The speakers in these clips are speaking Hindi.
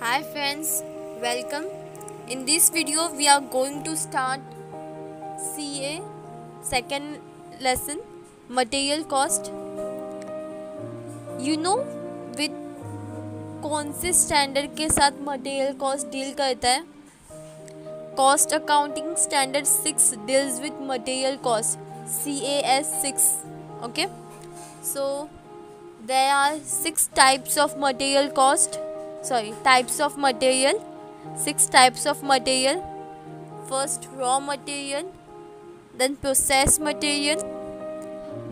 Hi friends, welcome. In this video we are going to start CA second lesson material cost. You know with कौन से स्टैंडर्ड के साथ मटेरियल कॉस्ट डील करता है? Cost accounting standard 6 deals with material cost, CAS 6. Okay, so there are 6 types of material cost. Types of material. 6 types of material. First, raw material, then process material,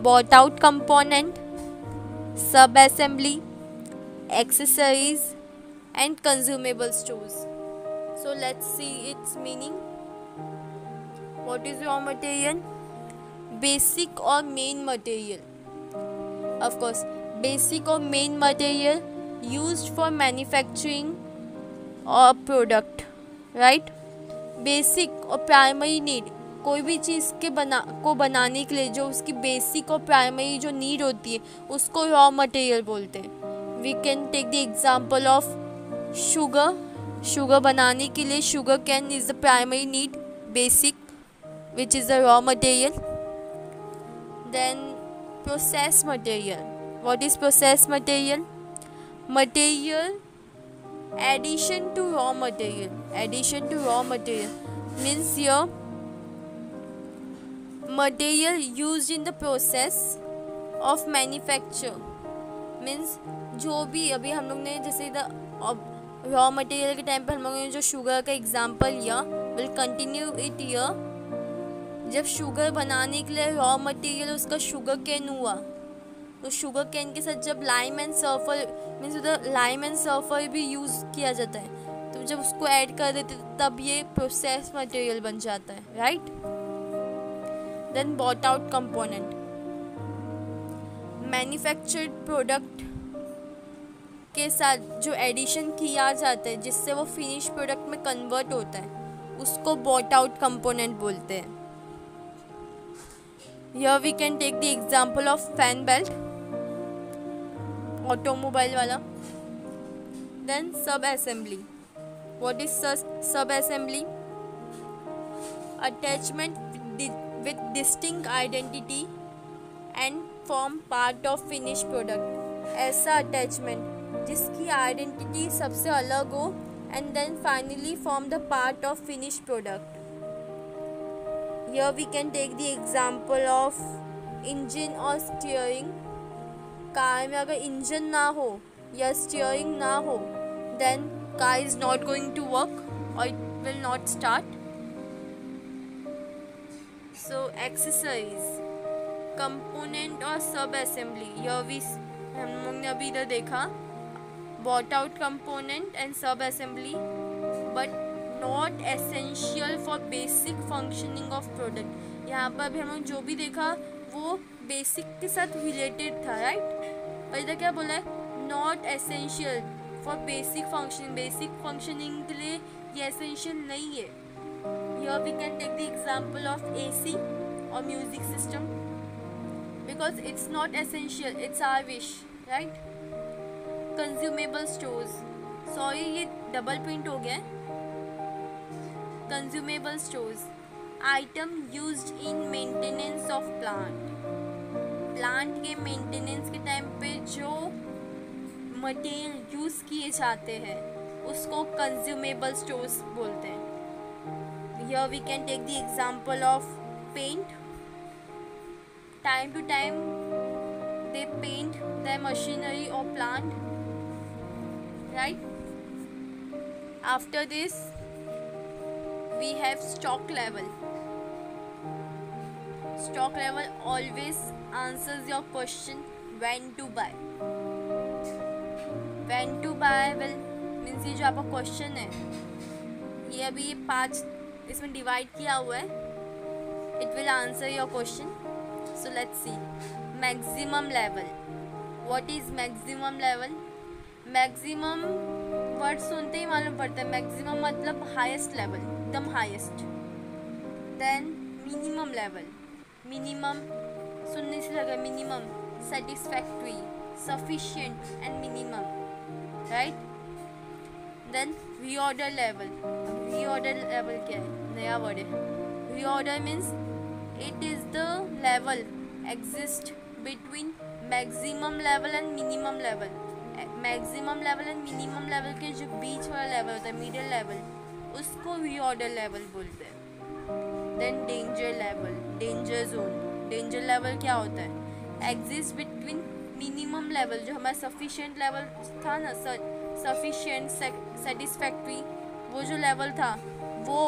bought out component, sub assembly, accessories, and consumable stores. So let's see its meaning. What is raw material? Basic or main material. Of course, basic or main material used for manufacturing or product, right? Basic और प्राइमरी नीड, कोई भी चीज़ के बनाने के लिए जो उसकी बेसिक और प्राइमरी जो नीड होती है उसको रॉ मटेरियल बोलते हैं. We can take the example of sugar बनाने के लिए sugar cane is the primary need, basic, which is the raw material. Then process material. What is process material? Material addition to raw material means here material used in the process of manufacture means जो भी अभी हम लोग ने जैसे रॉ मटेरियल के टाइम पर हम लोगों ने जो शुगर का एग्जांपल लिया, विल कंटिन्यू इट हियर. जब शुगर बनाने के लिए रॉ मटेरियल उसका शुगर केन हुआ, तो शुगर कैन के साथ जब लाइम एंड सल्फर मीन्स उधर लाइम एंड सल्फर भी यूज़ किया जाता है, तो जब उसको ऐड कर देते तब ये प्रोसेस मटेरियल बन जाता है, right. Then bought out component. Manufactured product के साथ जो एडिशन किया जाता है जिससे वो फिनिश प्रोडक्ट में कन्वर्ट होता है उसको बॉट आउट कंपोनेंट बोलते हैं. Here we can take the example of fan belt, automobile वाला. Then sub assembly. What is sub assembly? Attachment with distinct identity and form part of finish product. ऐसा अटैचमेंट जिसकी आइडेंटिटी सबसे अलग हो and then finally form the part of finish product. Here we can take the example of engine or steering. Car में अगर इंजन ना हो या स्टीयरिंग ना हो then car is not going to work or it will not start. So accessories, component और सब assembly. हम लोग ने अभी इधर देखा bought out component and sub assembly, but not essential for basic functioning of product. यहाँ पर भी हम लोग जो भी देखा वो बेसिक के साथ रिलेटेड था, राइट. और इधर क्या बोला है? Not essential for basic functioning. Basic functioning के लिए ये एसेंशियल नहीं है. Here we can take the example of AC और music system because it's not essential, it's our wish, right. Consumable stores. Sorry ये डबल प्रिंट हो गया है. Consumable stores, item used in maintenance of plant के मेंटेनेंस के टाइम पे जो मटेरियल यूज़ किए जाते हैं उसको कंज्यूमेबल स्टोर्स बोलते हैं. Here we can take the example of paint. Time to time they paint the machinery और plant, right. After this we have stock level. Stock level always answers your question when to buy. When to buy well means ये जो आपका क्वेश्चन है ये अभी ये 5 इसमें डिवाइड किया हुआ है. It will answer your question. So let's see. Maximum level. What is maximum level? Maximum word सुनते ही मालूम पड़ता है. मैक्सिमम मतलब हाईएस्ट लेवल, एकदम highest. Then minimum level. Minimum सुनने से लगा minimum, satisfactory, sufficient and minimum, right. Then reorder level. Reorder level क्या है? नया वर्ड है. Reorder means it is the level exist between maximum level and minimum level. Maximum level and minimum level के जो बीच वाला लेवल होता है, मिडिल लेवल, उसको रीऑर्डर लेवल बोलते हैं. Then danger level, danger zone. Danger level क्या होता है? एग्जिस्ट बिटवीन मिनिमम लेवल, जो हमारा सफिशिएंट लेवल था ना, सफिशिएंट सेटिस्फैक्ट्री, वो जो लेवल था वो,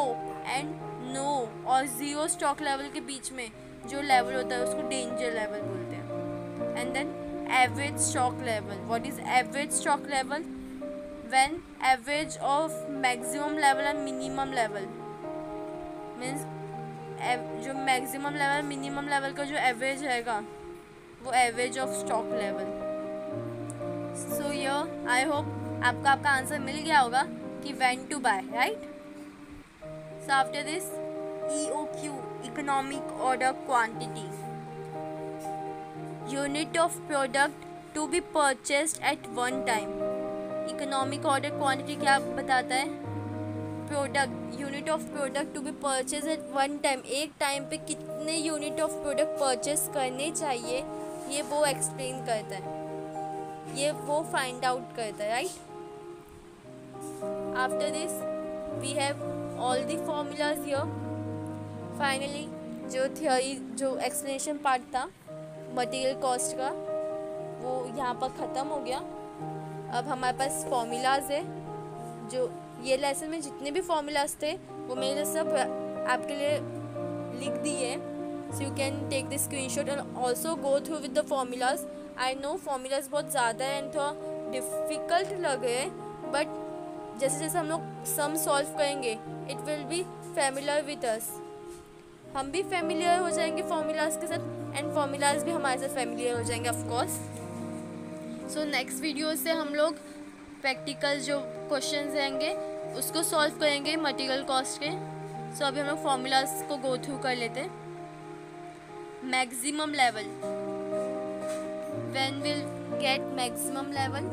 एंड नो और ज़ीरो स्टॉक लेवल के बीच में जो लेवल होता है उसको डेंजर लेवल बोलते हैं. And then average stock level. What is average stock level? When average of maximum level and minimum level means जो मैक्सिमम लेवल मिनिमम लेवल का जो एवरेज रहेगा वो average of stock level. So ये आई होप आपका आंसर मिल गया होगा कि when to buy, right. So after this EOQ, economic order quantity, unit of product to be purchased at one time. Economic order quantity क्या बताता है? Product, unit of product to be purchase at one time. एक टाइम पे कितने यूनिट ऑफ प्रोडक्ट परचेस करने चाहिए, ये वो एक्सप्लेन करता है, ये वो फाइंड आउट करता है, right. After this we have all the formulas here. Finally जो थियोरी, जो एक्सप्लेनेशन पार्ट था मटेरियल कॉस्ट का, वो यहाँ पर ख़त्म हो गया. अब हमारे पास फॉर्मूलाज है. जो ये लेसन में जितने भी फॉर्मूलाज थे वो मैंने सब आपके लिए लिख दिए. So you can take the screenshot and also go through with the formulas. I know formulas बहुत ज़्यादा है एंड थोड़ा डिफ़िकल्ट लग रहे हैं, बट जैसे जैसे हम लोग सम सॉल्व करेंगे it will be familiar with us. हम भी फेमिलियर हो जाएंगे फॉर्मूलाज के साथ एंड फॉर्मूलाज भी हमारे साथ फेमिलियर हो जाएंगे of course. So next video से हम लोग प्रैक्टिकल जो क्वेश्चंस रहेंगे उसको सॉल्व करेंगे मटेरियल कॉस्ट के. सो अभी हम लोग फॉर्मूलाज को गो थ्रू कर लेते हैं. Maximum level, when will get maximum level?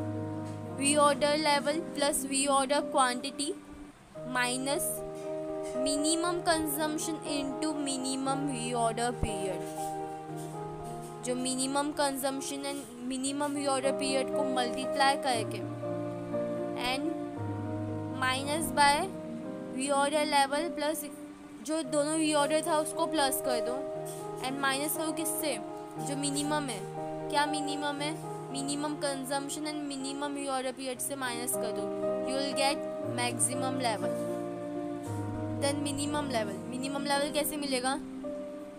Reorder level plus reorder quantity minus minimum consumption into minimum reorder period. जो minimum consumption and minimum reorder period को मल्टीप्लाई करके and minus by reorder level plus जो दोनों रीऑर्डर था उसको प्लस कर दो एंड माइनस करो किससे? जो मिनिमम है. क्या मिनिमम है? Minimum consumption and minimum reorder period से माइनस कर दो. You will get maximum level. Then minimum level. Minimum level कैसे मिलेगा?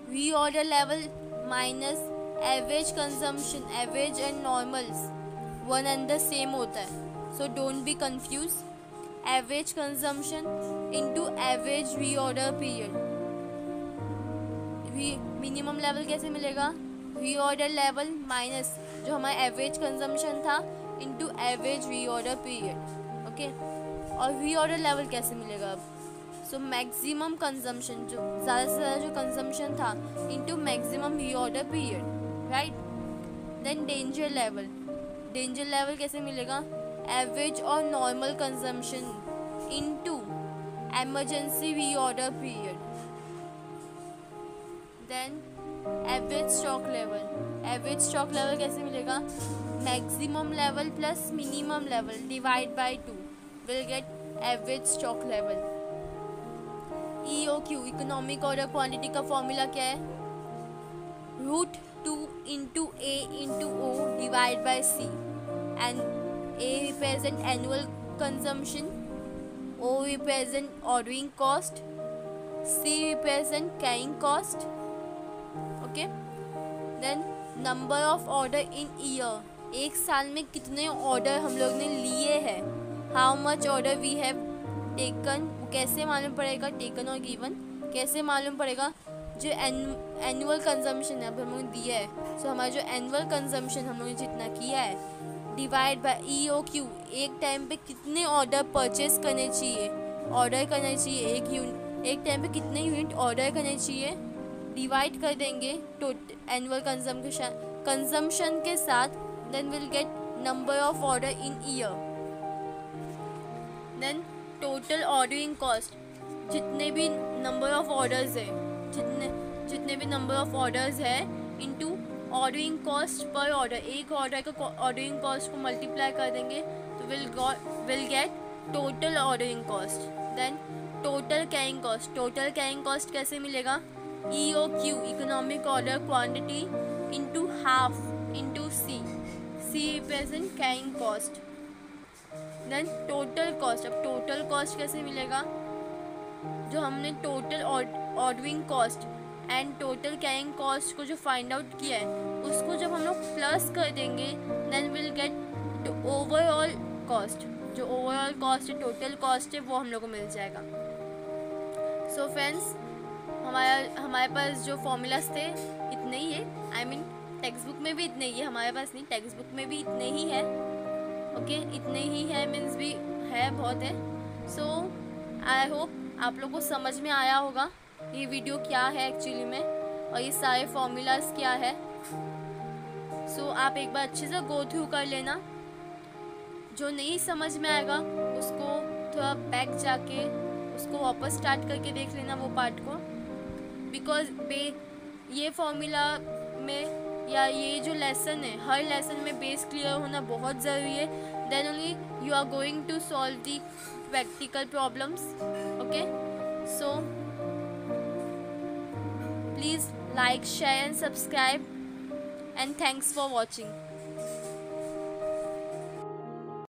Reorder level minus average consumption. Average and normals one and the same होता है, so don't be confuse. Average consumption into average reorder period. Minimum level कैसे मिलेगा? रीऑर्डर लेवल माइनस जो हमारा एवरेज कंजम्पशन था into average reorder period. Okay. और रीऑर्डर लेवल कैसे मिलेगा अब? सो मैक्सिमम कंजम्पशन, जो ज़्यादा से ज़्यादा जो कंजम्पशन था into maximum reorder period, right. Then danger level. Danger level कैसे मिलेगा? एवरेज और normal consumption into emergency reorder period. Then average stock level. Average stock level कैसे मिलेगा? Maximum level plus minimum level divide by 2 will get average stock level. EOQ, economic order quantity का फॉर्मूला क्या है? √2 into A into O divide by C. And A represent annual consumption, O represent ordering cost, C represent carrying cost. Okay. Then number of order in year. एक साल में कितने ऑर्डर हम लोग ने लिए हैं? How much order we have taken. कैसे मालूम पड़ेगा? टेकन और गिवन कैसे मालूम पड़ेगा? जो एनुअल कंजम्पशन है अब हम लोग दिया है, सो हमारा जो एनुअल कंजम्पशन हम लोग ने जितना किया है डिवाइड बाय EOQ. एक टाइम पे कितने ऑर्डर परचेस करने चाहिए, ऑर्डर करना चाहिए, एक टाइम पे कितने यूनिट ऑर्डर करने चाहिए, डिवाइड कर देंगे टोटल एनुअल कंजम्पशन के साथ. Then will get number of order in year. Then total ordering cost, जितने भी नंबर ऑफ ऑर्डर्स है, जितने भी नंबर ऑफ ऑर्डर्स है into ordering cost per order, एक ऑर्डर का ऑर्डरिंग कॉस्ट को मल्टीप्लाई कर देंगे तो will get total ordering cost. Then total carrying cost, total carrying cost कैसे मिलेगा, EOQ economic order quantity into half into C represent carrying cost. Then total cost, अब टोटल कॉस्ट कैसे मिलेगा, जो हमने total ordering cost and total carrying cost को जो फाइंड आउट किया है उसको जब हम लोग प्लस कर देंगे then will get overall cost, जो ओवरऑल कॉस्ट है, टोटल कॉस्ट है, वो हम लोग को मिल जाएगा। सो फ्रेंड्स, हमारे पास जो फॉर्मूलाज थे इतने ही है, आई मीन टेक्स्ट बुक में भी इतने ही है, हमारे पास नहीं, टेक्स्ट बुक में भी इतने ही है। ओके, इतने ही है मीन्स भी है, बहुत है। सो आई होप आप लोग को समझ में आया होगा ये वीडियो क्या है एक्चुअली में और ये सारे फॉर्मूलाज क्या है। सो आप एक बार अच्छे से गो थ्रू कर लेना, जो नहीं समझ में आएगा उसको थोड़ा बैक जाके उसको वापस स्टार्ट करके देख लेना वो पार्ट को, बिकॉज ये फॉर्मूला में या ये जो लेसन है, हर लेसन में बेस क्लियर होना बहुत ज़रूरी है। Then only you are going to solve the practical problems. Okay, so please like, share and subscribe, and thanks for watching.